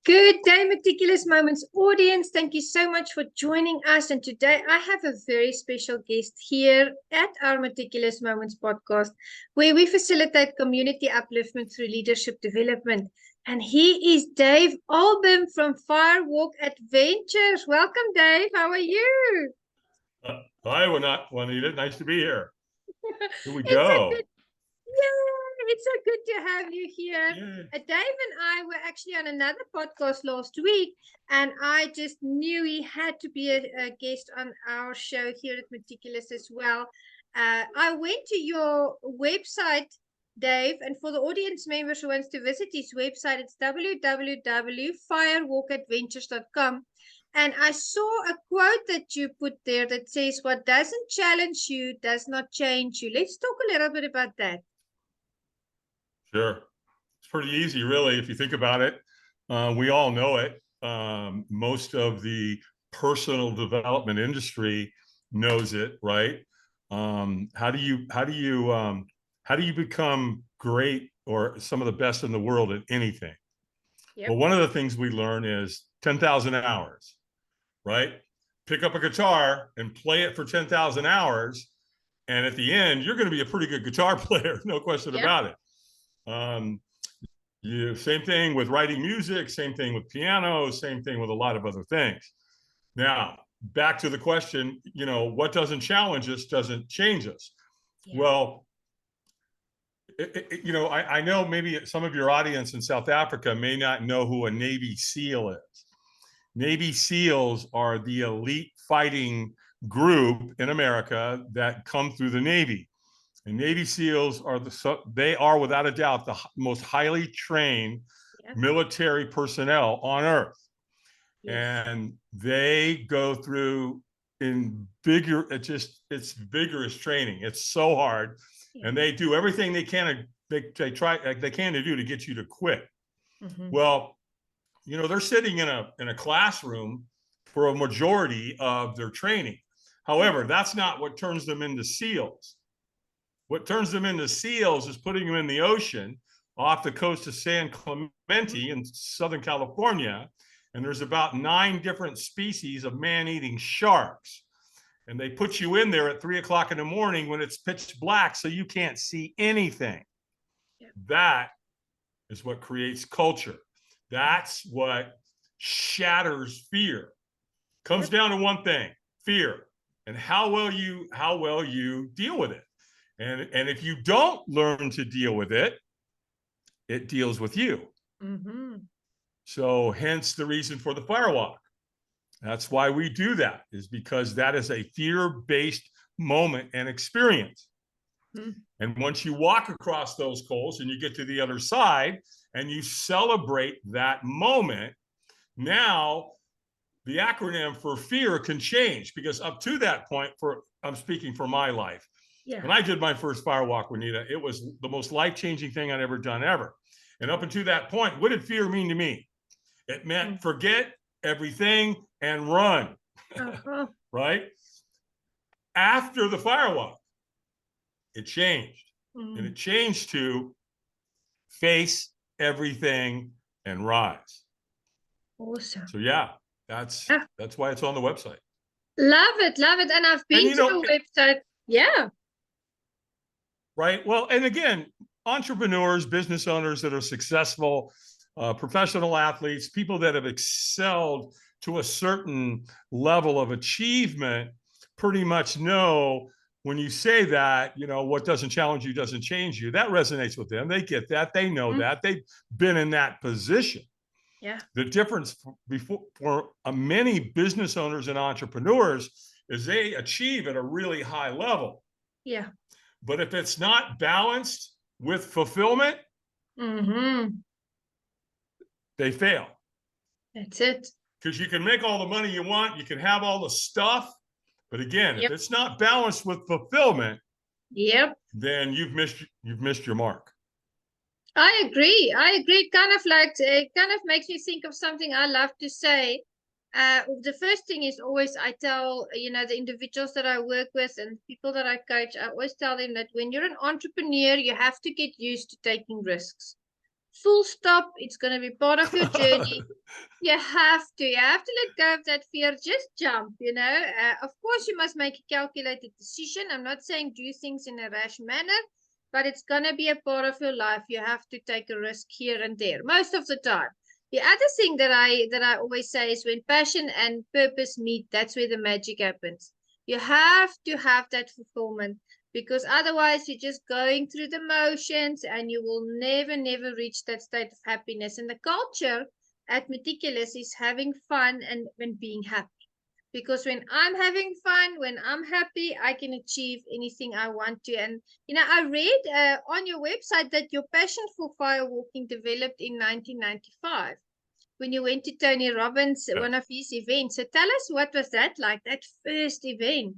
Good day, Meticulous Moments audience. Thank you so much for joining us. And today I have a very special guest here at our Meticulous Moments podcast, where we facilitate community upliftment through leadership development. And he is Dave Albin from Firewalk Adventures. Welcome, Dave. How are you? Hi, Juanita. Nice to be here. Here we It's go. It's so good to have you here. Dave and I were actually on another podcast last week, and I just knew he had to be a guest on our show here at Meticulous as well. I went to your website, Dave, and for the audience members who wants to visit his website, it's www.firewalkadventures.com. And I saw a quote that you put there that says, "What doesn't challenge you does not change you." Let's talk a little bit about that. Sure. It's pretty easy, really, if you think about it. We all know it. Most of the personal development industry knows it, right? How do you become great or some of the best in the world at anything? Yep. Well, one of the things we learn is 10,000 hours, right? Pick up a guitar and play it for 10,000 hours. And at the end, you're going to be a pretty good guitar player. No question about it. Same thing with writing music, same thing with piano, same thing with a lot of other things. Now, back to the question, what doesn't challenge us doesn't change us. Yeah. Well, I know maybe some of your audience in South Africa may not know who a Navy SEAL is. Navy SEALs are the elite fighting group in America that come through the Navy. And Navy SEALs are without a doubt the most highly trained military personnel on earth. Yes. And they go through it's vigorous training. It's so hard. Yeah. And they do everything they can to do to get you to quit. Mm-hmm. Well, they're sitting in a classroom for a majority of their training. However, that's not what turns them into SEALs. What turns them into SEALs is putting them in the ocean off the coast of San Clemente in Southern California. And there's about 9 different species of man-eating sharks. And they put you in there at 3 o'clock in the morning when it's pitch black so you can't see anything. Yeah. That is what creates culture. That's what shatters fear. Comes down to one thing, fear, and how well you deal with it. And if you don't learn to deal with it, it deals with you. Mm-hmm. So hence the reason for the firewalk. That's why we do that, is because that is a fear-based moment and experience. Mm-hmm. And once you walk across those coals and you get to the other side and you celebrate that moment, now the acronym for fear can change, because up to that point, I'm speaking for my life. Yeah. When I did my first firewalk, Juanita, it was the most life-changing thing I'd ever done ever. And up until that point, what did fear mean to me? It meant forget everything and run, right? After the firewalk, it changed. And it changed to face everything and rise. Awesome. So yeah, that's why it's on the website. Love it. And I've been to the website. Yeah. Right. Well, and again, entrepreneurs, business owners that are successful, professional athletes, people that have excelled to a certain level of achievement pretty much know when you say that, what doesn't challenge you doesn't change you. That resonates with them. They get that. They know that. They've been in that position. Yeah. The difference for many business owners and entrepreneurs is they achieve at a really high level. Yeah. But if it's not balanced with fulfillment, they fail. That's it. Because you can make all the money you want, you can have all the stuff, but again, if it's not balanced with fulfillment, then you've missed your mark. I agree. It kind of makes me think of something I love to say. The first thing is always I tell, the individuals that I work with and people that I coach, I always tell them that when you're an entrepreneur, you have to get used to taking risks. full stop. It's going to be part of your journey. You have to let go of that fear. Just jump, of course you must make a calculated decision. I'm not saying do things in a rash manner, but it's going to be a part of your life. You have to take a risk here and there most of the time. The other thing that I always say is when passion and purpose meet, that's where the magic happens. You have to have that fulfillment, because otherwise you're just going through the motions and you will never reach that state of happiness. And the culture at Meticulous is having fun and being happy. Because when I'm having fun, when I'm happy, I can achieve anything I want to. And, I read on your website that your passion for firewalking developed in 1995 when you went to Tony Robbins, one of his events. So tell us, what was that like, that first event?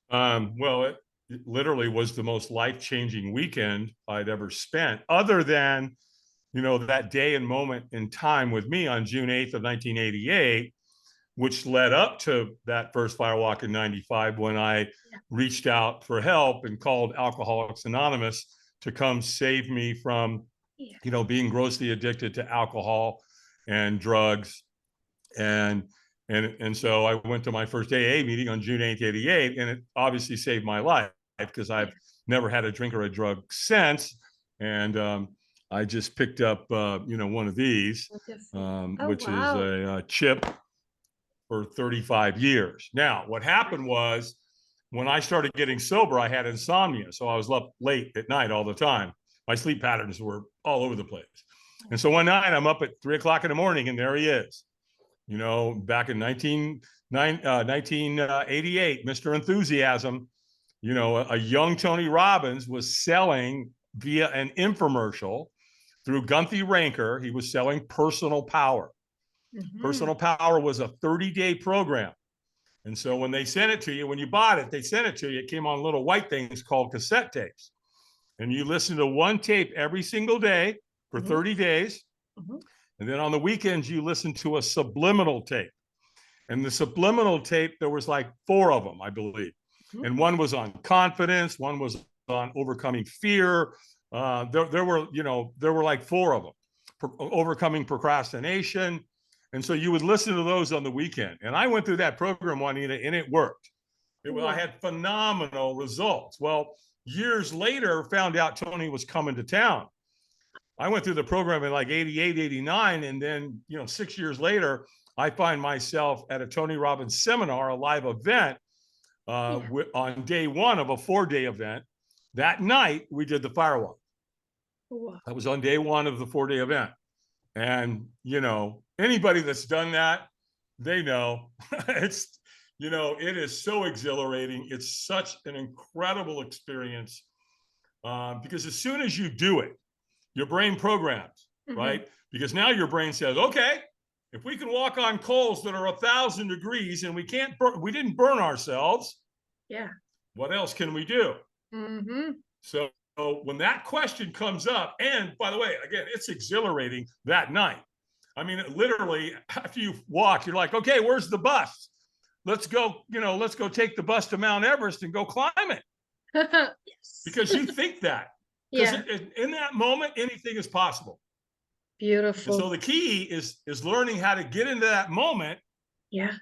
Well, it literally was the most life-changing weekend I'd ever spent, other than that day and moment in time with me on June 8th of 1988, which led up to that first firewalk in 95, when I reached out for help and called Alcoholics Anonymous to come save me from, being grossly addicted to alcohol and drugs. And so I went to my first AA meeting on June 8th, 88, and it obviously saved my life, because I've never had a drink or a drug since. And I just picked up, one of these, which is a chip for 35 years. Now, what happened was, when I started getting sober, I had insomnia. So I was up late at night all the time. My sleep patterns were all over the place. And so one night I'm up at 3 o'clock in the morning, and there he is. Back in 1988, Mr. Enthusiasm, a young Tony Robbins was selling via an infomercial through Gunthy Ranker. He was selling personal power. Personal power was a 30-day program. And so when they sent it to you, when you bought it, they sent it to you. It came on little white things called cassette tapes. And you listen to one tape every single day for 30 days. And then on the weekends, you listen to a subliminal tape. And the subliminal tape, there was like 4 of them, I believe. And one was on confidence. One was on overcoming fear. There were like 4 of them. Overcoming procrastination. And so you would listen to those on the weekend. And I went through that program, Juanita, and it worked. I had phenomenal results. Well, years later, found out Tony was coming to town. I went through the program in like 88, 89. And then, 6 years later, I find myself at a Tony Robbins Seminar, a live event on day 1 of a 4-day event. That night, we did the firewalk. That was on day 1 of the 4-day event. And, anybody that's done that, they know it's, it is so exhilarating. It's such an incredible experience, because as soon as you do it, your brain programs, right? Because now your brain says, okay, if we can walk on coals that are 1,000 degrees and we didn't burn ourselves. What else can we do? So when that question comes up, and by the way, again, it's exhilarating that night. I mean, literally, after you walk, you're like, okay, where's the bus? Let's go, let's go take the bus to Mount Everest and go climb it. Because you think that. Because in that moment, anything is possible. Beautiful. And so the key is learning how to get into that moment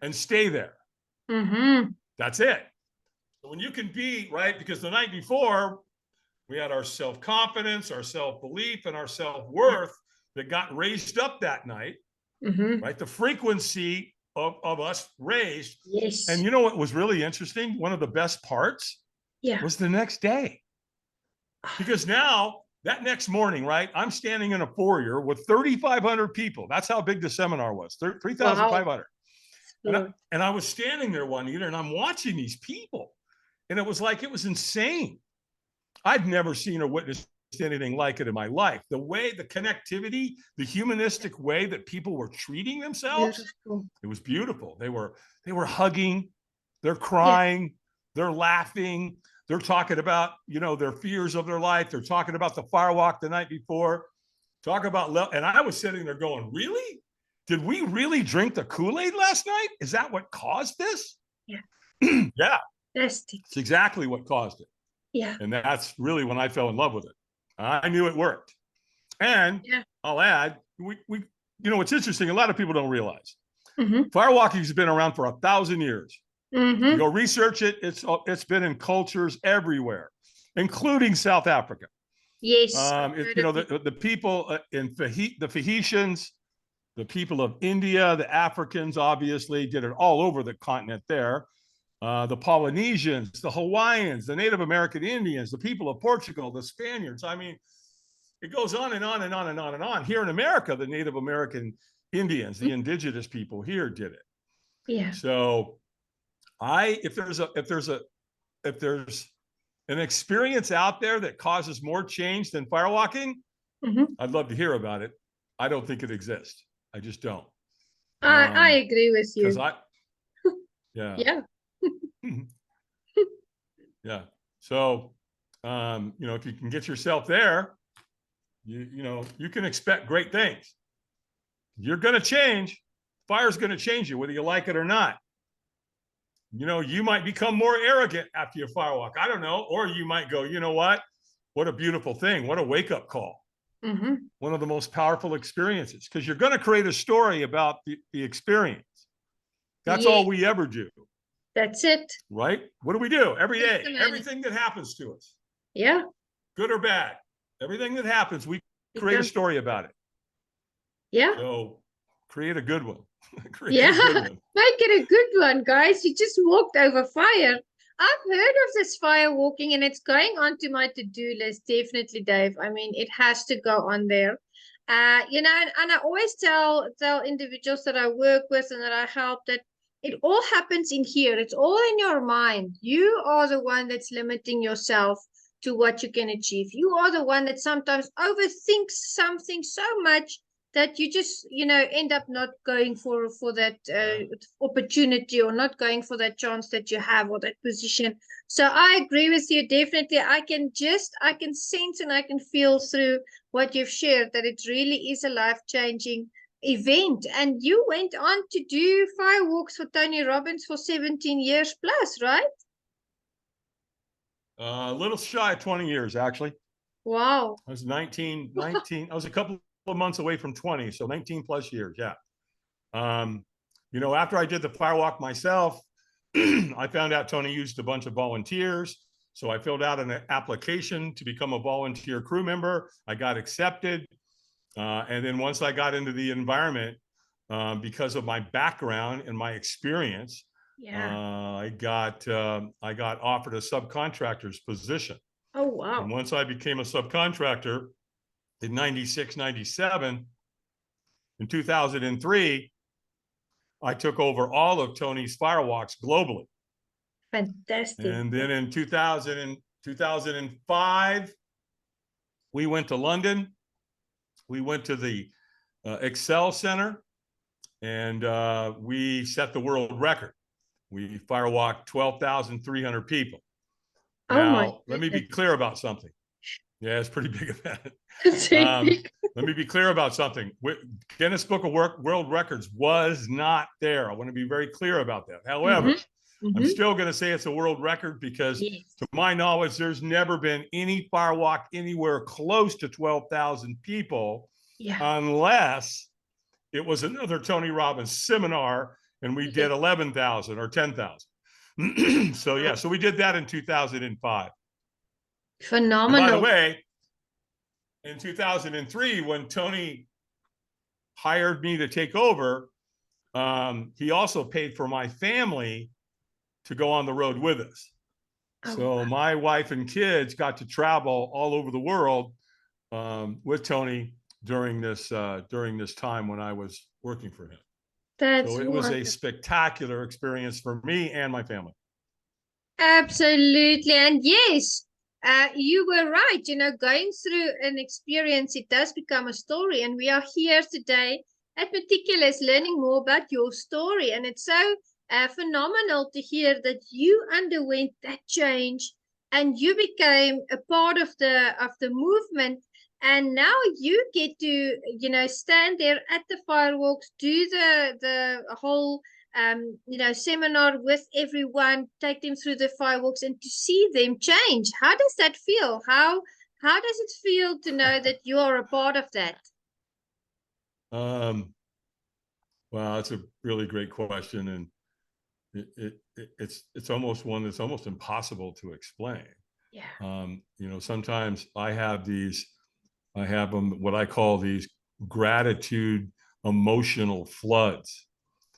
and stay there. That's it. So when you can be, right, because the night before, we had our self-confidence, our self-belief, and our self-worth that got raised up that night, right? The frequency of us raised. Yes. And you know what was really interesting? One of the best parts was the next day. Because now, that next morning, right, I'm standing in a foyer with 3,500 people. That's how big the seminar was, 3,500. Wow. And I was standing there, Juanita, and I'm watching these people. And it was like, it was insane. I've never seen or witnessed anything like it in my life. The way, the connectivity, the humanistic way that people were treating themselves, it was beautiful. They were hugging, they're crying, they're laughing, they're talking about, their fears of their life. They're talking about the firewalk the night before, talk about, and I was sitting there going, really? Did we really drink the Kool-Aid last night? Is that what caused this? Yeah. It's exactly what caused it. And that's really when I fell in love with it. I knew it worked. And I'll add, we it's interesting. A lot of people don't realize firewalking has been around for 1,000 years. You go research it. It's been in cultures everywhere, including South Africa. Yes. The people in the Phoenicians, the people of India, the Africans obviously did it all over the continent there. The Polynesians, the Hawaiians, the Native American Indians, the people of Portugal, the Spaniards. I mean, it goes on and on and on and on and on. Here in America, the Native American Indians, the indigenous people here did it. Yeah. So if there's an experience out there that causes more change than firewalking, I'd love to hear about it. I don't think it exists. I just don't. I agree with you. Yeah. Yeah. So, if you can get yourself there, you can expect great things. You're going to change. Fire's going to change you, whether you like it or not. You might become more arrogant after your firewalk. I don't know. Or you might go, you know what? What a beautiful thing. What a wake-up call. One of the most powerful experiences, because you're going to create a story about the experience. That's all we ever do. That's it. Right? What do we do every day? Everything that happens to us. Yeah. Good or bad. Everything that happens, we create a story about it. Yeah. So create a good one. Make it a good one, guys. You just walked over fire. I've heard of this fire walking, and it's going onto my to-do list, definitely, Dave. I mean, it has to go on there. And I always tell individuals that I work with and that I help that it all happens in here. It's all in your mind. You are the one that's limiting yourself to what you can achieve. You are the one that sometimes overthinks something so much that you just, end up not going for that opportunity, or not going for that chance that you have, or that position. So I agree with you, definitely. I can sense and I can feel through what you've shared that it really is a life-changing event. And you went on to do firewalks for Tony Robbins for 17 years plus, right? A little shy of 20 years, actually. Wow. I was 19. I was a couple of months away from 20, so 19 plus years. Yeah. After I did the firewalk myself, I found out Tony used a bunch of volunteers. So I filled out an application to become a volunteer crew member. I got accepted. And then once I got into the environment, because of my background and my experience, I got offered a subcontractor's position. Oh, wow. And once I became a subcontractor in 96, 97, in 2003, I took over all of Tony's firewalks globally. Fantastic. And then in 2005, we went to London. We went to the Excel Center, and we set the world record. We firewalked 12,300 people. Now, let me be clear about something. Yeah, it's pretty big event. Let me be clear about something. Guinness Book of World Records was not there. I want to be very clear about that. However, I'm still going to say it's a world record because, to my knowledge, there's never been any firewalk anywhere close to 12,000 people, unless it was another Tony Robbins seminar and we did 11,000 or 10,000. So we did that in 2005. Phenomenal. And by the way, in 2003, when Tony hired me to take over, he also paid for my family to go on the road with us. So my wife and kids got to travel all over the world with Tony during this time when I was working for him. So it was a spectacular experience for me and my family. Absolutely. And yes, you were right. Going through an experience, it does become a story. And we are here today at Meticulous learning more about your story. And it's so phenomenal to hear that you underwent that change and you became a part of the movement. And now you get to, stand there at the firewalks, do the whole, seminar with everyone, take them through the firewalks, and to see them change. How does that feel? How How does it feel to know that you are a part of that? Well, that's a really great question, and it's almost one that's almost impossible to explain. Yeah. You know, sometimes I have them, what I call these gratitude emotional floods,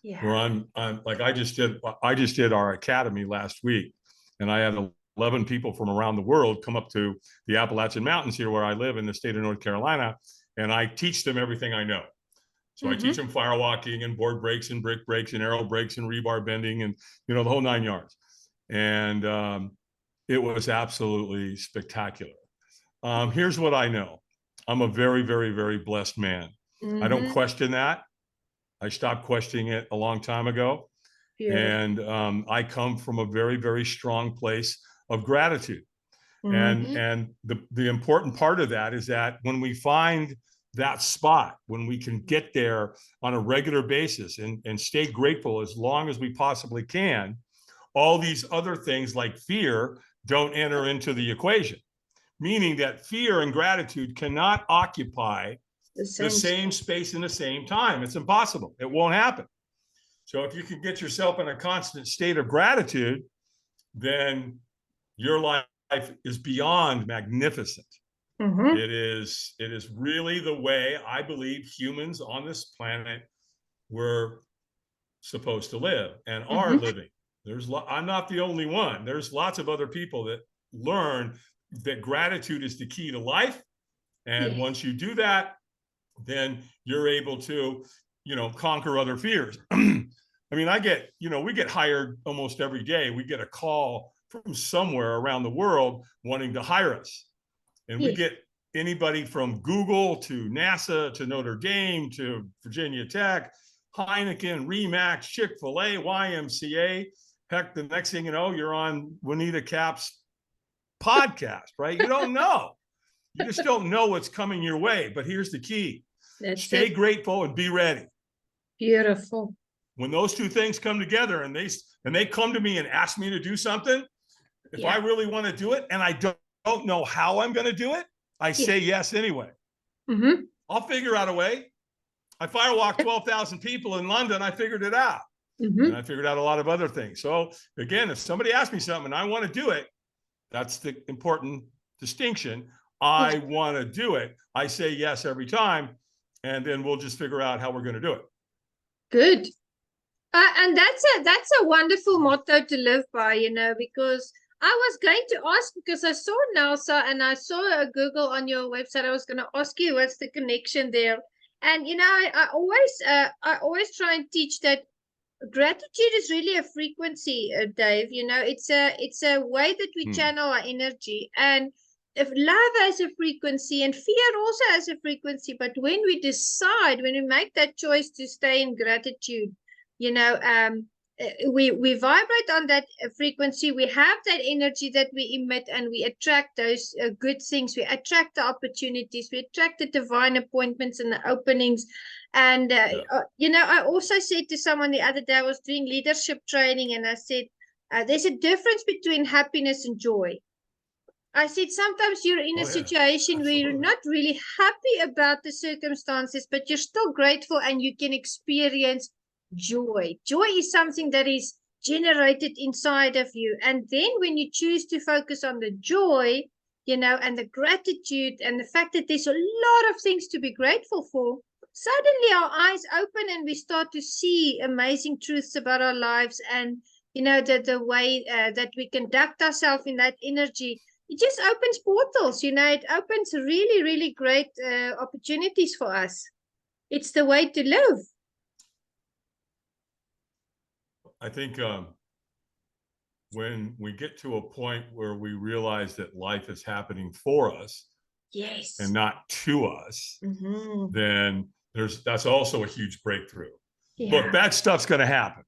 where I'm like, I just did our academy last week, and I had 11 people from around the world come up to the Appalachian Mountains here where I live in the state of North Carolina, and I teach them everything I know. So I teach them firewalking and board breaks and brick breaks and arrow breaks and rebar bending and, you know, the whole 9 yards. And it was absolutely spectacular. Here's what I know. I'm a very, very, very blessed man. I don't question that. I stopped questioning it a long time ago. And I come from a very, very strong place of gratitude. And the important part of that is that when we find that spot, when we can get there on a regular basis and stay grateful as long as we possibly can, all these other things like fear don't enter into the equation, meaning that fear and gratitude cannot occupy the same space in the same time. It's impossible. It won't happen. So if you can get yourself in a constant state of gratitude, then your life is beyond magnificent. It is really the way I believe humans on this planet were supposed to live and are living. I'm not the only one. There's lots of other people that learn that gratitude is the key to life. And once you do that, then you're able to, you know, conquer other fears. I mean, we get hired almost every day. We get a call from somewhere around the world wanting to hire us. And we get anybody from Google to NASA to Notre Dame to Virginia Tech, Heineken, Remax, Chick-fil-A, YMCA. Heck, the next thing you know, you're on Juanita Kapp's podcast, right? You don't know. You just don't know what's coming your way. But here's the key. Stay grateful and be ready. Beautiful. When those two things come together and they come to me and ask me to do something, if I really want to do it and I don't know how I'm going to do it, I say yes anyway. I'll figure out a way. I firewalked 12,000 people in London. I figured it out. And I figured out a lot of other things. So again, if somebody asks me something and I want to do it, that's the important distinction. I want to do it. I say yes every time, and then we'll just figure out how we're going to do it. Good. And that's a wonderful motto to live by, you know, because I was going to ask, because I saw NASA and I saw a Google on your website. I was going to ask you what's the connection there. And, you know, I always try and teach that gratitude is really a frequency, Dave. You know, it's a way that we channel our energy. And if love has a frequency and fear also has a frequency, but when we make that choice to stay in gratitude, you know, we vibrate on that frequency. We have that energy that we emit, and we attract those good things. We attract the opportunities. We attract the divine appointments and the openings. And, you know, I also said to someone the other day, I was doing leadership training, and I said, there's a difference between happiness and joy. I said, sometimes you're in a situation where you're not really happy about the circumstances, but you're still grateful and you can experience joy. Joy is something that is generated inside of you. And then when you choose to focus on the joy, you know, and the gratitude and the fact that there's a lot of things to be grateful for, suddenly our eyes open and we start to see amazing truths about our lives. And, you know, the way that we conduct ourselves in that energy, it just opens portals, you know, it opens really, really great opportunities for us. It's the way to live. I think when we get to a point where we realize that life is happening for us, and not to us, then that's also a huge breakthrough. Look, bad stuff's going to happen.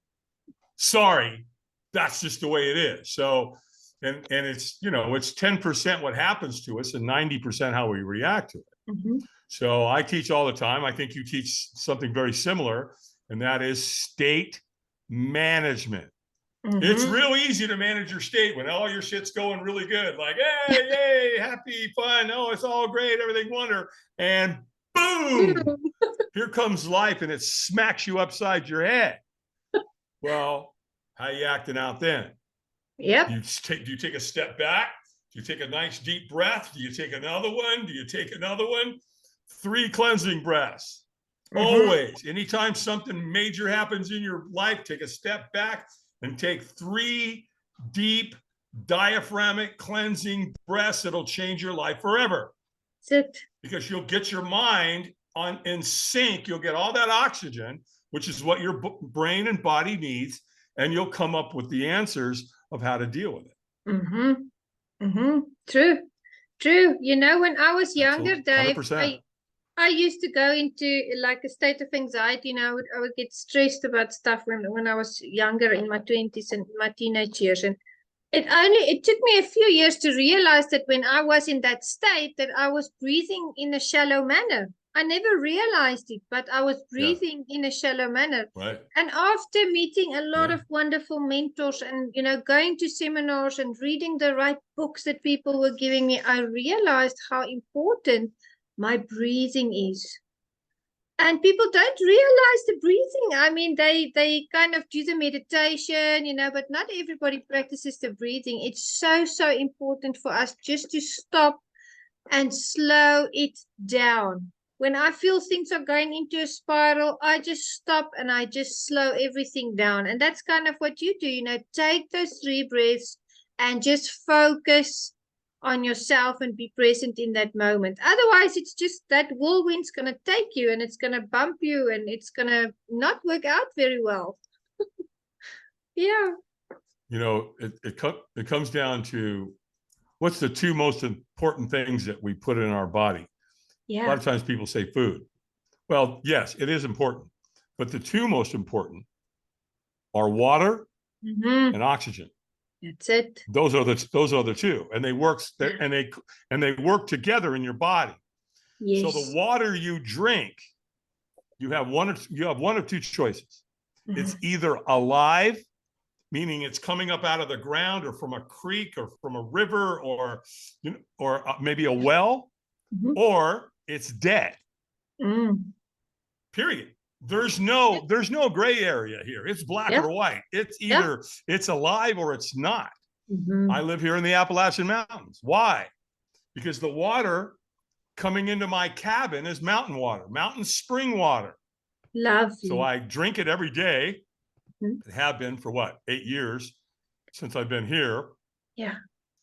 Sorry, that's just the way it is. So, and it's, you know, it's 10% what happens to us and 90% how we react to it. So I teach all the time. I think you teach something very similar, and that is state management. It's real easy to manage your state when all your shit's going really good. Like, hey, yay, happy, fun. Oh, it's all great. Everything wonder. And boom, here comes life and it smacks you upside your head. Well, how you acting out then? Yep. Do you take a step back? Do you take a nice deep breath? Do you take another one? Do you take another one? 3 cleansing breaths. Always. Anytime something major happens in your life, take a step back and take 3 deep diaphragmatic cleansing breaths. It'll change your life forever. That's it. Because you'll get your mind in sync. You'll get all that oxygen, which is what your brain and body needs, and you'll come up with the answers of how to deal with it. True. You know, when I was younger, Dave, 100%. I used to go into like a state of anxiety. You know, I would get stressed about stuff when I was younger, in my 20s and my teenage years. And it took me a few years to realize that when I was in that state, that I was breathing in a shallow manner. I never realized it, but I was breathing in a shallow manner. Right. And after meeting a lot of wonderful mentors and, you know, going to seminars and reading the right books that people were giving me, I realized how important my breathing is. And people don't realize the breathing. I mean, they kind of do the meditation, you know, but not everybody practices the breathing. It's so important for us just to stop and slow it down. When I feel things are going into a spiral, I just stop and I just slow everything down. And that's kind of what you do, you know, take those 3 breaths and just focus on yourself and be present in that moment. Otherwise, it's just that whirlwind's going to take you and it's going to bump you and it's going to not work out very well. Yeah. You know, it comes down to what's the 2 most important things that we put in our body. Yeah. A lot of times people say food. Well, yes, it is important. But the 2 most important are water and oxygen. That's it. Those are the 2, and they work and they work together in your body. Yes. So the water you drink, you have one of 2 choices. It's either alive, meaning it's coming up out of the ground or from a creek or from a river or maybe a well, or it's dead. Period. There's no gray area here. It's black or white. It's either it's alive or it's not. I live here in the Appalachian Mountains. Why? Because the water coming into my cabin is mountain water, mountain spring water. Lovely. So I drink it every day. Have been for 8 years since I've been here. Yeah.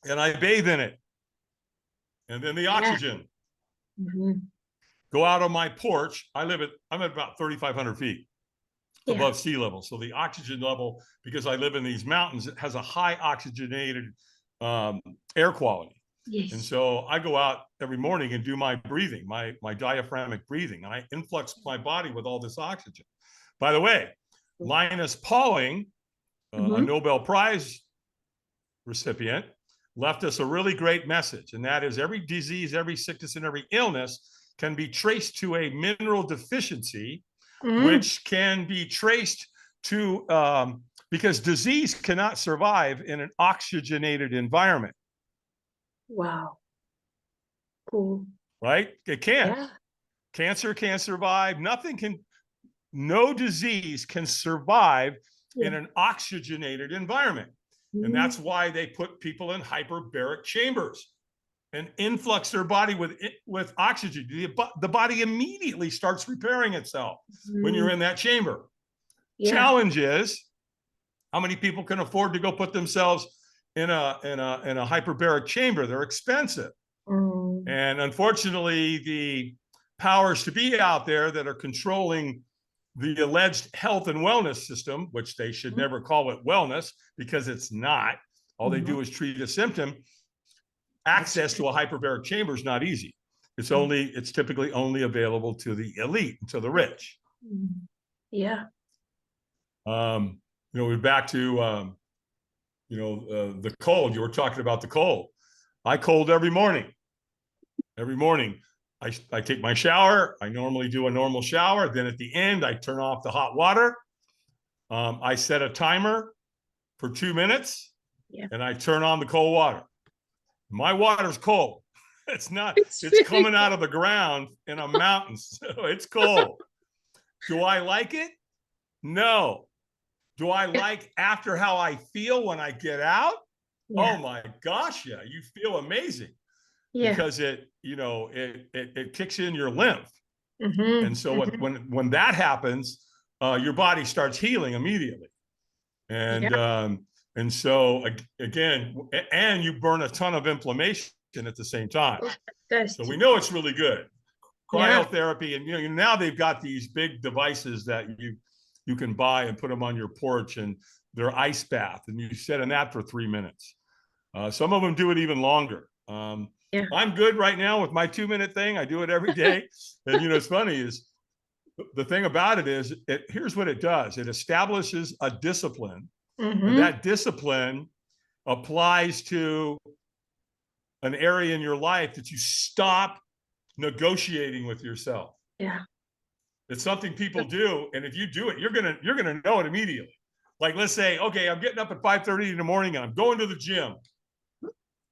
And I bathe in it. And then the oxygen. Go out on my porch. I'm at about 3,500 feet above sea level. So the oxygen level, because I live in these mountains, it has a high oxygenated air quality. Yes. And so I go out every morning and do my breathing, my diaphragmatic breathing, and I influx my body with all this oxygen. By the way, Linus Pauling, a Nobel Prize recipient, left us a really great message, and that is every disease, every sickness, and every illness can be traced to a mineral deficiency, which can be traced to, because disease cannot survive in an oxygenated environment. Wow. Cool. Right? It can't. Yeah. Cancer can't survive. No disease can survive in an oxygenated environment. And that's why they put people in hyperbaric chambers and influx their body with oxygen. The body immediately starts repairing itself when you're in that chamber. Yeah. Challenge is, how many people can afford to go put themselves in a hyperbaric chamber? They're expensive. And unfortunately, the powers to be out there that are controlling the alleged health and wellness system, which they should never call it wellness because it's not. All they do is treat a symptom. Access to a hyperbaric chamber is not easy. It's typically only available to the elite and to the rich. Yeah. We're back to the cold. You were talking about the cold. I cold every morning. Every morning. I take my shower. I normally do a normal shower. Then at the end, I turn off the hot water. I set a timer for 2 minutes, Yeah. and I turn on the cold water. My water's cold. It's not, it's coming out of the ground in a mountain, so it's cold. Do I like it? No. Do I like after how I feel when I get out? Yeah. Oh my gosh, yeah, you feel amazing. Yeah. Because it kicks in your lymph. Mm-hmm. And so when that happens, your body starts healing immediately. And so again, and you burn a ton of inflammation at the same time. So we know it's really good. Cryotherapy, and now they've got these big devices that you can buy and put them on your porch, and they're ice bath, and you sit in that for 3 minutes. Some of them do it even longer. I'm good right now with my 2-minute thing. I do it every day. And it's funny is the thing about it is here's what it does. It establishes a discipline. Mm-hmm. And that discipline applies to an area in your life that you stop negotiating with yourself. Yeah. It's something people do. And if you do it, you're gonna know it immediately. Like, let's say, okay, I'm getting up at 5:30 in the morning and I'm going to the gym.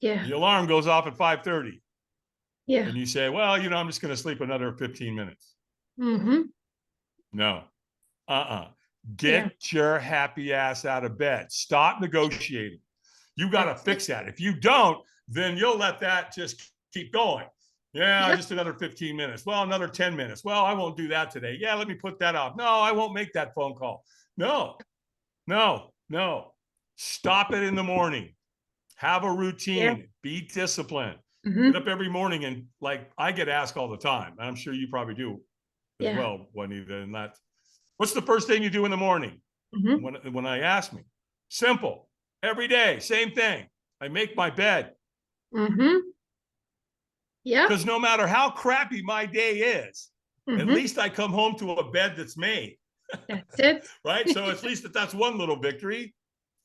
Yeah. The alarm goes off at 5:30. Yeah. And you say, well, I'm just going to sleep another 15 minutes. Mm-hmm. No. Get your happy ass out of bed. Stop negotiating. You got to fix that. If you don't, then you'll let that just keep going. Yeah, just another 15 minutes. Well, another 10 minutes. Well, I won't do that today. Yeah, let me put that off. No, I won't make that phone call. No. Stop it in the morning. Have a routine. Yeah. Be disciplined. Mm-hmm. Get up every morning, and like I get asked all the time, and I'm sure you probably do as well, Juanita. And what's the first thing you do in the morning? Mm-hmm. When I ask me, simple, every day, same thing. I make my bed. Mm-hmm. Yeah. Because no matter how crappy my day is, at least I come home to a bed that's made. That's it. Right. So at least that's one little victory.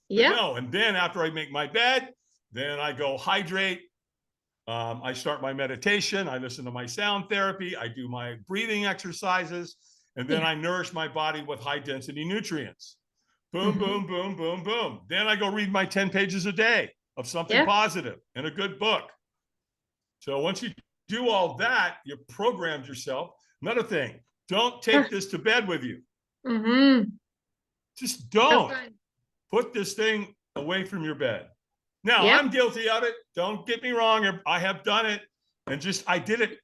Yeah. No, and then after I make my bed, then I go hydrate. I start my meditation. I listen to my sound therapy. I do my breathing exercises. And then I nourish my body with high density nutrients. Boom, boom, boom, boom, boom. Then I go read my 10 pages a day of something positive and a good book. So once you do all that, you programmed yourself. Another thing, don't take this to bed with you. Mm-hmm. Just don't. Put this thing away from your bed. Now, I'm guilty of it. Don't get me wrong. I have done it. And I did it,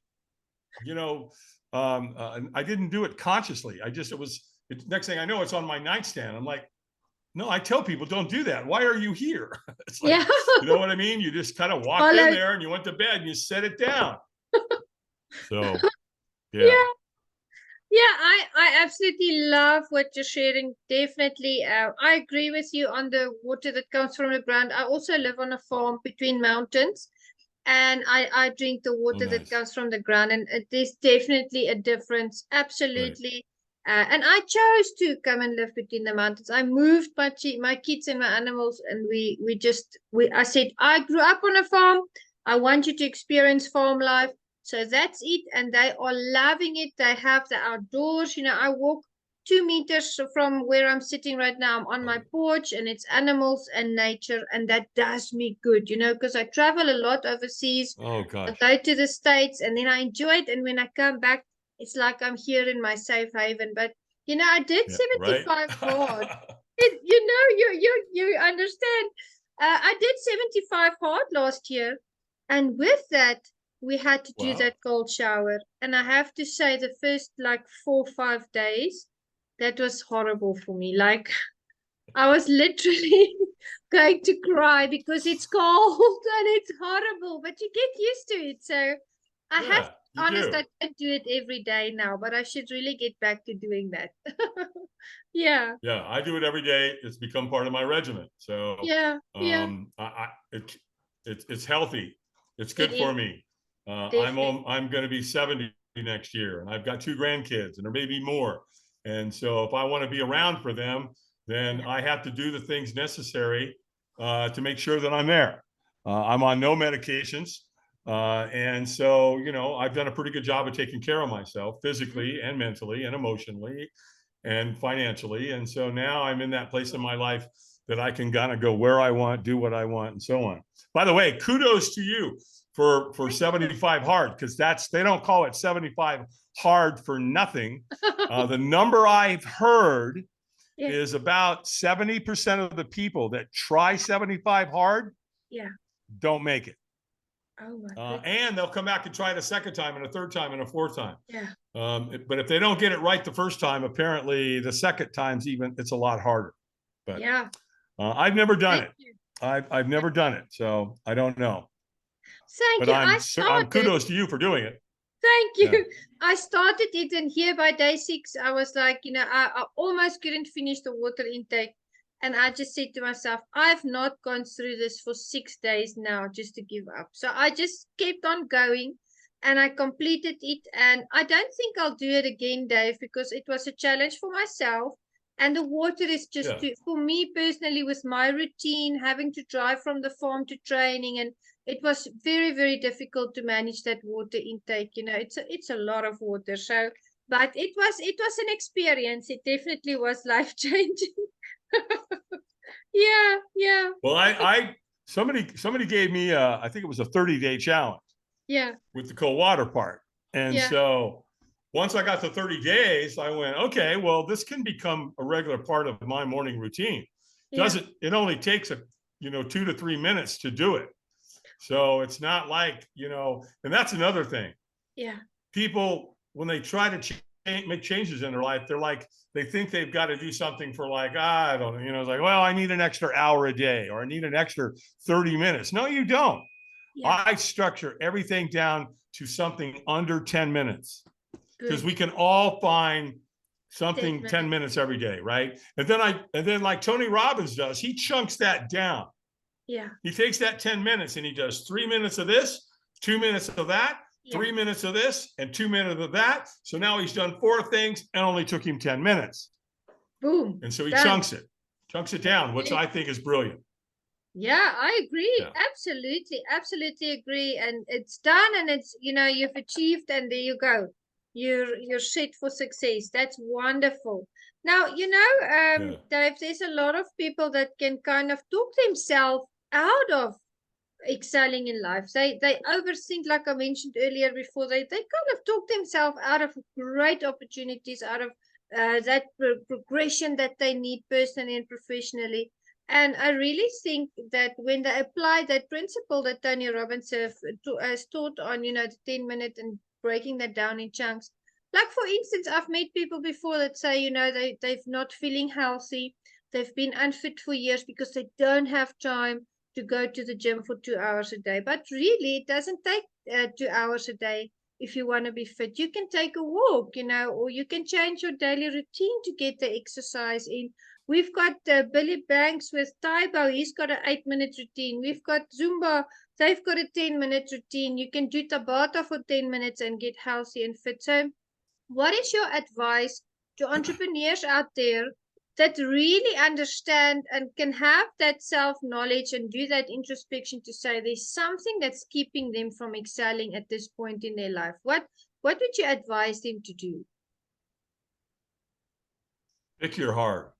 I didn't do it consciously. Next thing I know, it's on my nightstand. I'm like, no, I tell people, don't do that. Why are you here? It's like, you know what I mean? You just kind of walked in there and you went to bed and you set it down. So, yeah. Yeah, I absolutely love what you're sharing. Definitely. I agree with you on the water that comes from the ground. I also live on a farm between mountains, and I drink the water that comes from the ground, and there's definitely a difference. Absolutely. Right. And I chose to come and live between the mountains. I moved my kids and my animals, and I said, I grew up on a farm. I want you to experience farm life. So that's it. And they are loving it. They have the outdoors. I walk 2 meters from where I'm sitting right now. I'm on my porch, and it's animals and nature. And that does me good, because I travel a lot overseas. Oh, God. I go to the States, and then I enjoy it. And when I come back, it's like I'm here in my safe haven. But, I did 75 hard. You understand. I did 75 hard last year. And with that, we had to do that cold shower. And I have to say, the first 4 or 5 days, that was horrible for me. I was literally going to cry because it's cold and it's horrible, but you get used to it. So I have to be honest, I don't do it every day now, but I should really get back to doing that. Yeah. Yeah, I do it every day. It's become part of my regimen. So it's healthy. It's good for me. I'm going to be 70 next year, and I've got 2 grandkids, and there may be more. And so if I want to be around for them, then I have to do the things necessary to make sure that I'm there. I'm on no medications. And so, I've done a pretty good job of taking care of myself physically and mentally and emotionally and financially. And so now I'm in that place in my life that I can kind of go where I want, do what I want, and so on. By the way, kudos to you for 75 hard, because they don't call it 75 hard for nothing. The number I've heard is about 70% of the people that try 75 hard don't make it. Oh my and they'll come back and try it a second time and a third time and a fourth time. Yeah. But if they don't get it right the first time, apparently the second time's it's a lot harder. But yeah, I've never done it. I've never done it, so I don't know. Thank you. I'm kudos to you for doing it. Thank you. Yeah. I started it, and here by day 6, I was like, I almost couldn't finish the water intake. And I just said to myself, I've not gone through this for 6 days now just to give up. So I just kept on going, and I completed it. And I don't think I'll do it again, Dave, because it was a challenge for myself. And the water is just, for me personally, with my routine, having to drive from the farm to training, and it was very, very difficult to manage that water intake. It's a lot of water. So, but it was an experience. It definitely was life-changing. Yeah. Well, somebody gave me I think it was a 30-day challenge. Yeah. With the cold water part. And so once I got to 30 days, I went, okay, well, this can become a regular part of my morning routine. It only takes 2 to 3 minutes to do it. So it's not like, and that's another thing. Yeah. People, when they try to make changes in their life, they think they've got to do something for I don't know, it's like, well, I need an extra hour a day, or I need an extra 30 minutes. No, you don't. Yeah. I structure everything down to something under 10 minutes, because we can all find something 10 minutes every day, right? And then like Tony Robbins does, he chunks that down. Yeah. He takes that 10 minutes and he does 3 minutes of this, 2 minutes of that, 3 minutes of this, and 2 minutes of that. So now he's done 4 things and only took him 10 minutes. Boom. And so he chunks it down, which I think is brilliant. Yeah, I agree. Yeah. Absolutely agree. And it's done, and it's, you've achieved, and there you go. You're set for success. That's wonderful. Now, Dave, there's a lot of people that can kind of talk themselves out of excelling in life. They overthink, like I mentioned earlier before. They kind of talk themselves out of great opportunities, out of that progression that they need personally and professionally. And I really think that when they apply that principle that Tony Robbins has taught on, the 10-minute and breaking that down in chunks. Like, for instance, I've met people before that say, they've not feeling healthy. They've been unfit for years because they don't have time to go to the gym for 2 hours a day. But really, it doesn't take 2 hours a day if you want to be fit. You can take a walk, or you can change your daily routine to get the exercise in. We've got Billy Banks with Taibo. He's got an 8-minute routine. We've got Zumba. They've got a 10-minute routine. You can do Tabata for 10 minutes and get healthy and fit. So what is your advice to entrepreneurs out there that really understand and can have that self-knowledge and do that introspection to say there's something that's keeping them from excelling at this point in their life? What would you advise them to do? Pick your heart.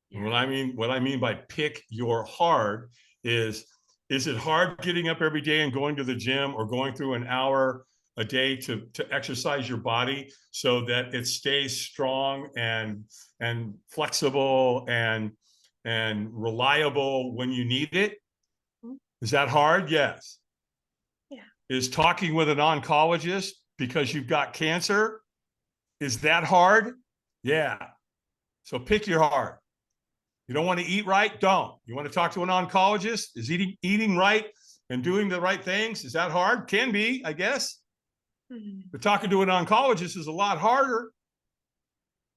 Yeah. What I mean by pick your heart is it hard getting up every day and going to the gym, or going through an hour a day to exercise your body so that it stays strong and flexible and reliable when you need it? Is that hard? Yes. Yeah. Is talking with an oncologist because you've got cancer, is that hard? Yeah. So pick your heart. You don't want to eat right? Don't. You want to talk to an oncologist? Is eating right and doing the right things, is that hard? Can be, I guess. But talking to an oncologist is a lot harder.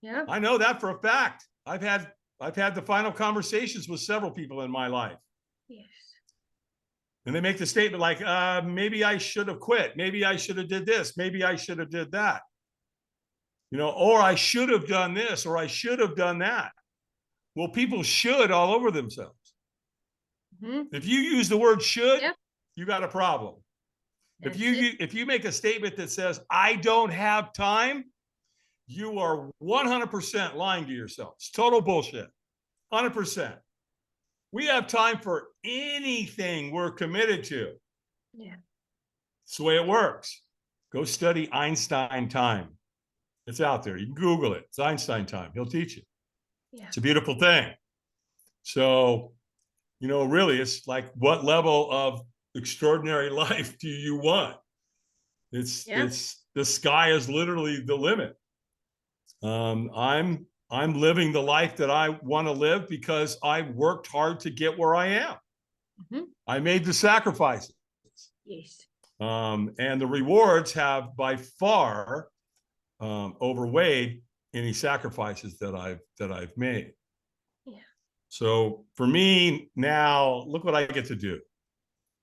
Yeah. I know that for a fact. I've had the final conversations with several people in my life. Yes. And they make the statement like, maybe I should have quit. Maybe I should have did this. Maybe I should have did that. Or I should have done this, or I should have done that. Well, people should all over themselves. If you use the word should, you got a problem. If you make a statement that says, I don't have time, you are 100% lying to yourself. It's total bullshit. 100%. We have time for anything we're committed to. Yeah. It's the way it works. Go study Einstein time. It's out there. You can Google it. It's Einstein time. He'll teach you. Yeah. It's a beautiful thing. So, really, it's like, what level of extraordinary life do you want? It's the sky is literally the limit. I'm living the life that I want to live because I worked hard to get where I am. Mm-hmm. I made the sacrifices. Yes. And the rewards have by far overweighed any sacrifices that I've made. Yeah. So for me now, look what I get to do.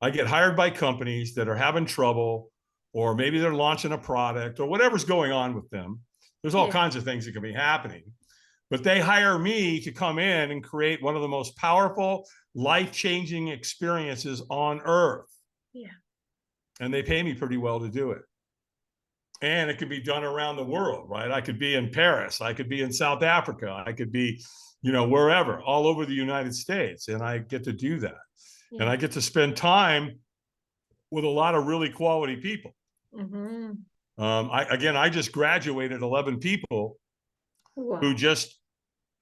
I get hired by companies that are having trouble, or maybe they're launching a product or whatever's going on with them. There's all kinds of things that can be happening, but they hire me to come in and create one of the most powerful, life-changing experiences on earth. Yeah. And they pay me pretty well to do it. And it could be done around the world, right? I could be in Paris. I could be in South Africa. I could be, wherever, all over the United States. And I get to do that. Yeah. And I get to spend time with a lot of really quality people. Mm-hmm. I just graduated 11 people who just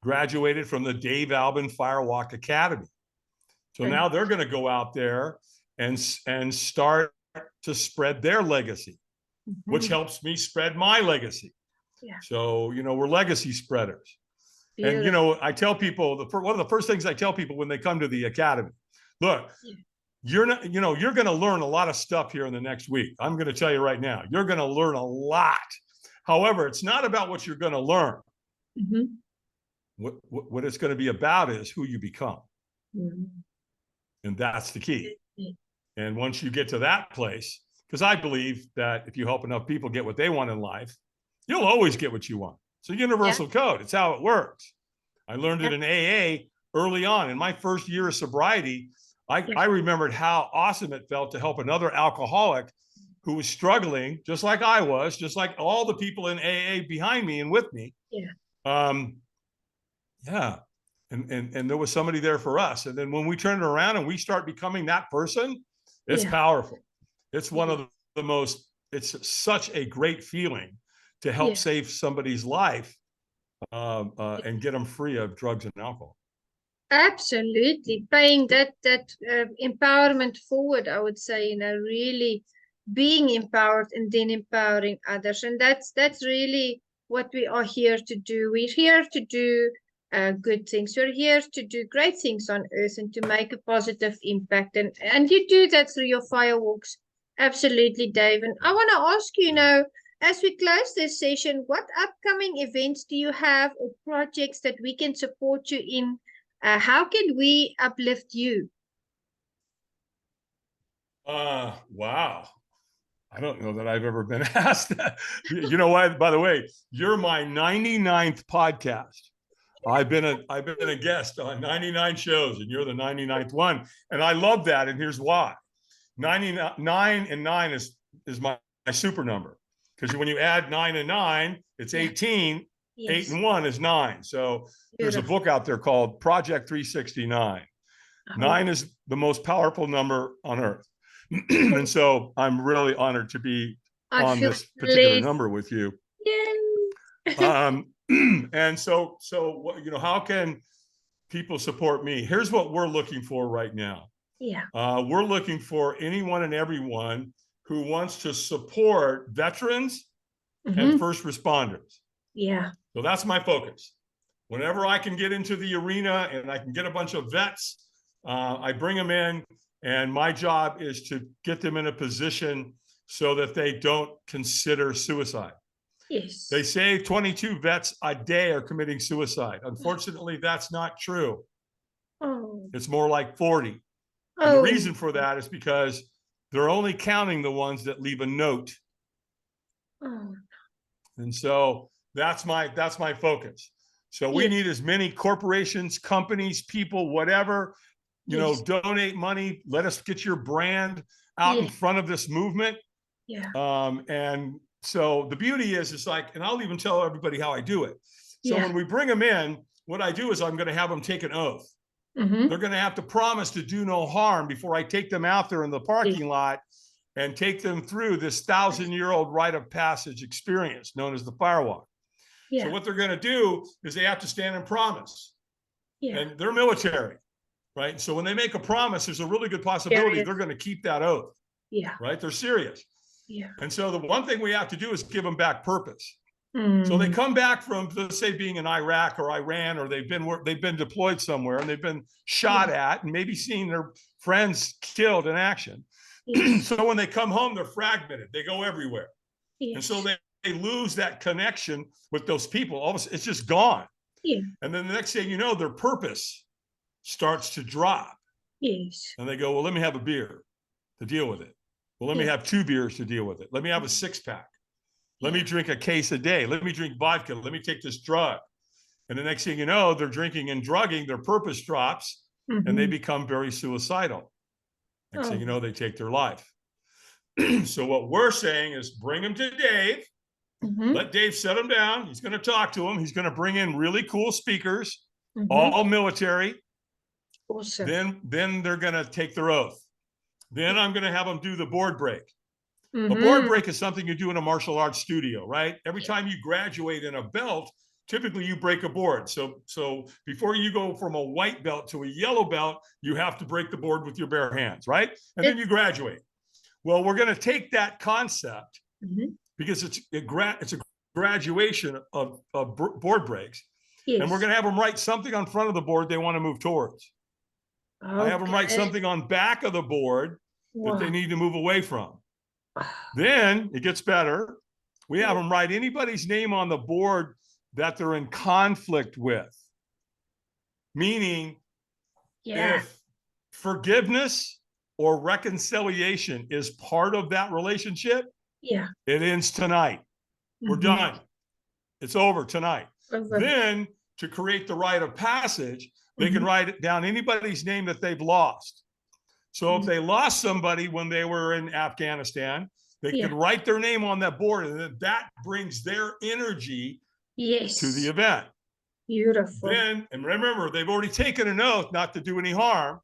graduated from the Dave Albin Firewalk Academy. So now they're going to go out there and start to spread their legacy, which helps me spread my legacy. Yeah. So, we're legacy spreaders. Beautiful. And, I tell people, one of the first things I tell people when they come to the academy, look, you're not, you're going to learn a lot of stuff here in the next week. I'm going to tell you right now, you're going to learn a lot. However, it's not about what you're going to learn. Mm-hmm. What it's going to be about is who you become. Mm-hmm. And that's the key. And once you get to that place, because I believe that if you help enough people get what they want in life, you'll always get what you want. It's a universal code. It's how it works. I learned it in AA early on. In my first year of sobriety, I remembered how awesome it felt to help another alcoholic who was struggling, just like I was, just like all the people in AA behind me and with me. Yeah. And there was somebody there for us. And then when we turn it around and we start becoming that person, it's powerful. It's one of the most, it's such a great feeling to help save somebody's life and get them free of drugs and alcohol. Absolutely. Paying that empowerment forward, I would say, really being empowered and then empowering others. And that's really what we are here to do. We're here to do good things. We're here to do great things on earth and to make a positive impact. And you do that through your firewalks. Absolutely, Dave. And I want to ask you, as we close this session, what upcoming events do you have or projects that we can support you in? How can we uplift you? Wow. I don't know that I've ever been asked that. You know what? By the way, you're my 99th podcast. I've been a guest on 99 shows, and you're the 99th one. And I love that. And here's why. 99 and 9 is my super number. Because when you add 9 and 9, it's 18. Yes. 8 and 1 is 9. So there's a book out there called Project 369. 9 is the most powerful number on earth. And so I'm really honored to be on this particular number with you. And so how can people support me? Here's what we're looking for right now. Yeah. We're looking for anyone and everyone who wants to support veterans and first responders. Yeah. So that's my focus. Whenever I can get into the arena and I can get a bunch of vets, I bring them in, and my job is to get them in a position so that they don't consider suicide. Yes. They say 22 vets a day are committing suicide. Unfortunately, that's not true. Oh. It's more like 40. Oh. And the reason for that is because they're only counting the ones that leave a note. Oh. And so that's my focus. So we need as many corporations, companies, people, whatever, donate money. Let us get your brand out in front of this movement. Yeah. And so the beauty is like, and I'll even tell everybody how I do it. So when we bring them in, what I do is I'm going to have them take an oath. Mm-hmm. They're going to have to promise to do no harm before I take them out there in the parking lot and take them through this 1,000-year-old rite of passage experience known as the firewalk. Yeah. So what they're going to do is they have to stand and promise. Yeah. And they're military, right? So when they make a promise, there's a really good possibility they're going to keep that oath. Yeah. Right? They're serious. Yeah. And so the one thing we have to do is give them back purpose. Mm. So they come back from, let's say, being in Iraq or Iran, or they've been deployed somewhere and they've been shot at and maybe seen their friends killed in action. Yes. So when they come home, they're fragmented. They go everywhere. Yes. And so they lose that connection with those people. All of a sudden, it's just gone. Yeah. And then the next thing you know, their purpose starts to drop. Yes. And they go, well, let me have a beer to deal with it. Well, let me have 2 beers to deal with it. Let me have a 6-pack. Let me drink a case a day. Let me drink vodka. Let me take this drug. And the next thing you know, they're drinking and drugging. Their purpose drops, and they become very suicidal. Next thing you know, they take their life. So what we're saying is bring them to Dave. Let Dave set them down. He's going to talk to them. He's going to bring in really cool speakers, all military. Awesome. Then they're going to take their oath. Then I'm going to have them do the board break. A board break is something you do in a martial arts studio, right? Every time you graduate in a belt, typically you break a board. So before you go from a white belt to a yellow belt, you have to break the board with your bare hands, right? And then you graduate. Well, we're going to take that concept because it's a graduation of board breaks. Yes. And we're going to have them write something on front of the board they want to move towards. Okay. I have them write something on back of the board that they need to move away from. Then it gets better. We have them write anybody's name on the board that they're in conflict with. Meaning, if forgiveness or reconciliation is part of that relationship, it ends tonight. We're done. It's over tonight. Then, to create the rite of passage, they can write down anybody's name that they've lost. So if they lost somebody when they were in Afghanistan, they can write their name on that board, and then that brings their energy to the event. Beautiful. Then, and remember, they've already taken an oath not to do any harm.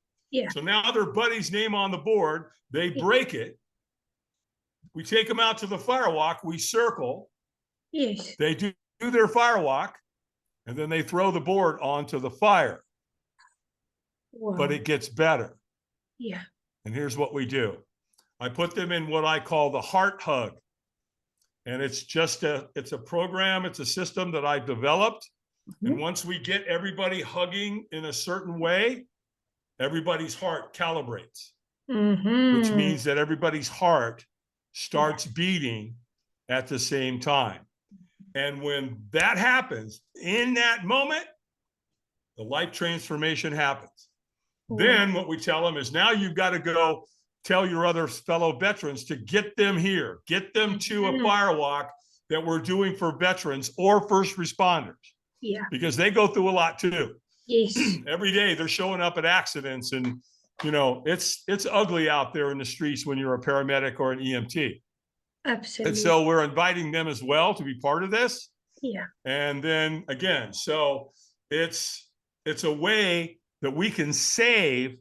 So now their buddy's name on the board, they break it. We take them out to the firewalk, we circle. They do their firewalk, and then they throw the board onto the fire. But it gets better. And here's what we do. I put them in what I call the heart hug. And it's just it's a program, it's a system that I've developed. And once we get everybody hugging in a certain way, everybody's heart calibrates, which means that everybody's heart starts beating at the same time. And when that happens, in that moment, the life transformation happens. Then what we tell them is, now you've got to go tell your other fellow veterans to get them here, get them to a firewalk that we're doing for veterans or first responders. Because they go through a lot too. Every day they're showing up at accidents, and it's ugly out there in the streets when you're a paramedic or an EMT. Absolutely. And so we're inviting them as well to be part of this. And then again, so it's a way that we can save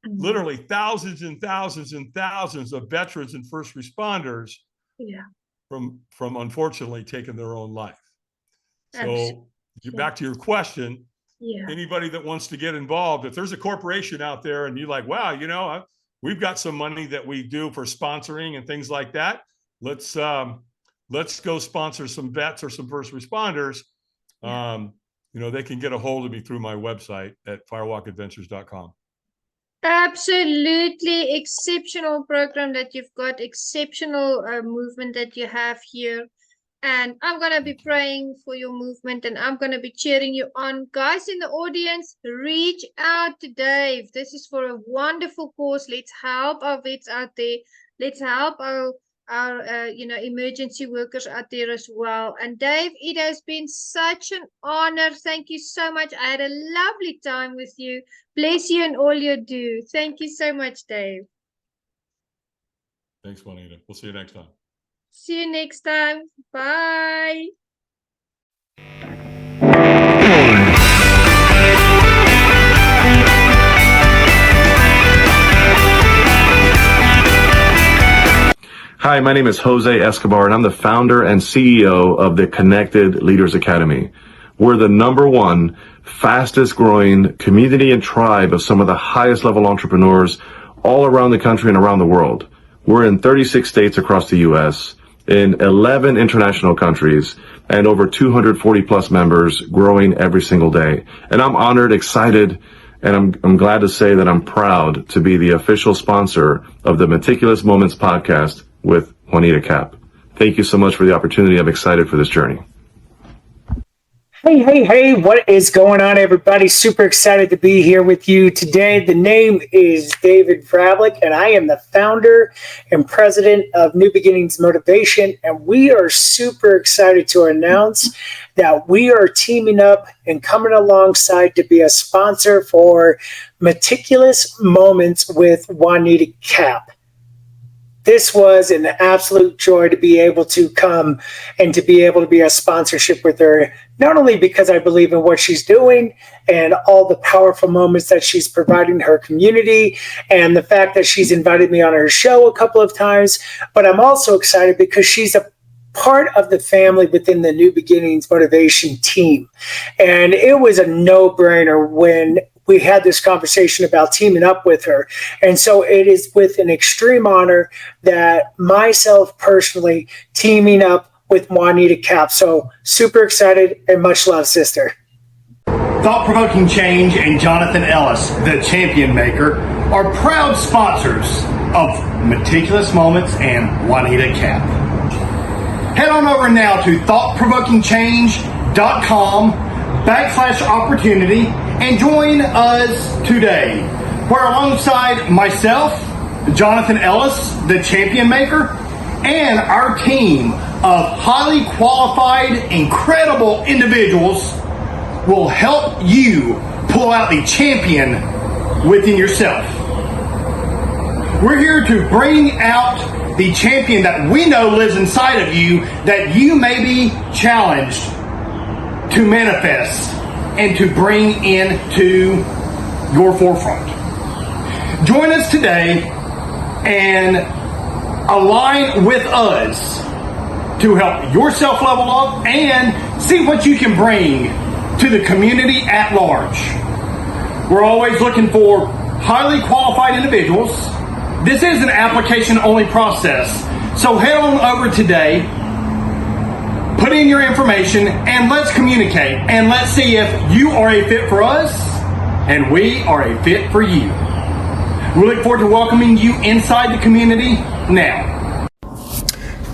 literally thousands and thousands and thousands of veterans and first responders from unfortunately taking their own life. So back to your question, anybody that wants to get involved, if there's a corporation out there and you're like, wow, we've got some money that we do for sponsoring and things like that, let's go sponsor some vets or some first responders. They can get a hold of me through my website at firewalkadventures.com. Absolutely exceptional program that you've got, exceptional movement that you have here. And I'm going to be praying for your movement, and I'm going to be cheering you on. Guys in the audience, reach out to Dave. This is for a wonderful cause. Let's help our vets out there. Let's help our emergency workers out there as well. And Dave, it has been such an honor. Thank you so much. I had a lovely time with you. Bless you and all you do. Thank you so much, Dave. Thanks, Juanita. We'll see you next time. See you next time. Bye. Hi, my name is Jose Escobar, and I'm the founder and CEO of the Connected Leaders Academy. We're the #1 fastest growing community and tribe of some of the highest level entrepreneurs all around the country and around the world. We're in 36 states across the U.S., in 11 international countries, and over 240 plus members, growing every single day. And I'm honored, excited, and I'm glad to say that I'm proud to be the official sponsor of the Meticulous Moments podcast with Juanita Kapp. Thank you so much for the opportunity. I'm excited for this journey. Hey, what is going on, everybody? Super excited to be here with you today. The name is David Albin, and I am the founder and president of New Beginnings Motivation, and we are super excited to announce that we are teaming up and coming alongside to be a sponsor for Meticulous Moments with Juanita Kapp. This was an absolute joy to be able to come and to be able to be a sponsorship with her, not only because I believe in what she's doing and all the powerful moments that she's providing her community and the fact that she's invited me on her show a couple of times, but I'm also excited because she's a part of the family within the New Beginnings Motivation team. And it was a no-brainer when we had this conversation about teaming up with her. And so it is with an extreme honor that myself personally teaming up with Juanita Kapp. So super excited and much love, sister. Thought-Provoking Change and Jonathan Ellis, the champion maker, are proud sponsors of Meticulous Moments and Juanita Kapp. Head on over now to thoughtprovokingchange.com/opportunity and join us today, where alongside myself, Jonathan Ellis, the champion maker, and our team of highly qualified, incredible individuals will help you pull out the champion within yourself. We're here to bring out the champion that we know lives inside of you, that you may be challenged to manifest and to bring into your forefront. Join us today and align with us to help yourself level up and see what you can bring to the community at large. We're always looking for highly qualified individuals. This is an application-only process, so head on over today, put in your information, and let's communicate, and let's see if you are a fit for us, and we are a fit for you. We look forward to welcoming you inside the community now.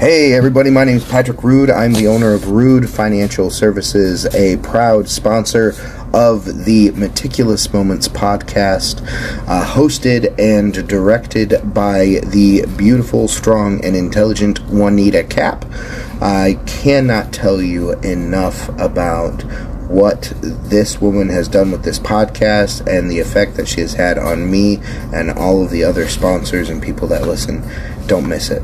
Hey everybody, my name is Patrick Rude. I'm the owner of Rude Financial Services, a proud sponsor of the Meticulous Moments podcast, hosted and directed by the beautiful, strong, and intelligent Juanita Kapp. I cannot tell you enough about what this woman has done with this podcast and the effect that she has had on me and all of the other sponsors and people that listen. Don't miss it.